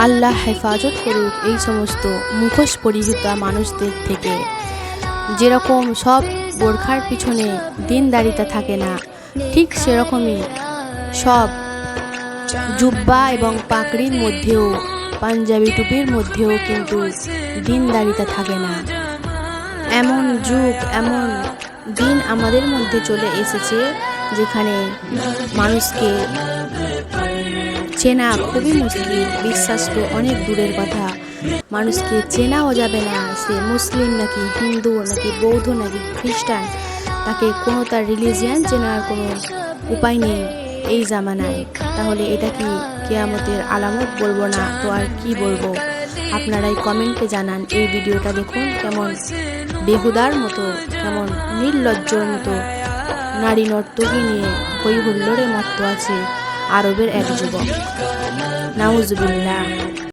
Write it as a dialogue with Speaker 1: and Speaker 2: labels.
Speaker 1: আল্লাহ হেফাজত করুক এই সমস্ত মুখোশ পরিহিত মানুষদের থেকে। যেরকম সব বোরখার পিছনে দিনদারিতা থাকে না, ঠিক সেরকমই সব জুব্বা এবং পাগড়ির মধ্যেও, পাঞ্জাবি টুপির মধ্যেও কিন্তু দিনদারিতা থাকে না। এমন যুগ, এমন দিন আমাদের মধ্যে চলে এসেছে যেখানে মানুষকে চেনা খুবই মুশকিল। বিশ্বাস তো অনেক দূরের কথা, মানুষকে চেনাও যাবে না সে মুসলিম নাকি হিন্দু নাকি বৌদ্ধ নাকি খ্রিস্টান। তাকে কোনো তার রিলিজিয়ান চেনার কোনো উপায় নেই এই জামানায়। তাহলে এটা কি কিয়ামতের আলামত বলবো না তো আর কি বলবো? আপনারাই কমেন্টে জানান। এই ভিডিওটা দেখুন, কেমন বেহুদার মতো, কেমন নির্লজ্জর মতো নারী নর্তকী নিয়ে হই হুল্লোড়ে মত্ত আছে আরবের এক যুবক। নাউজুবিল্লাহ।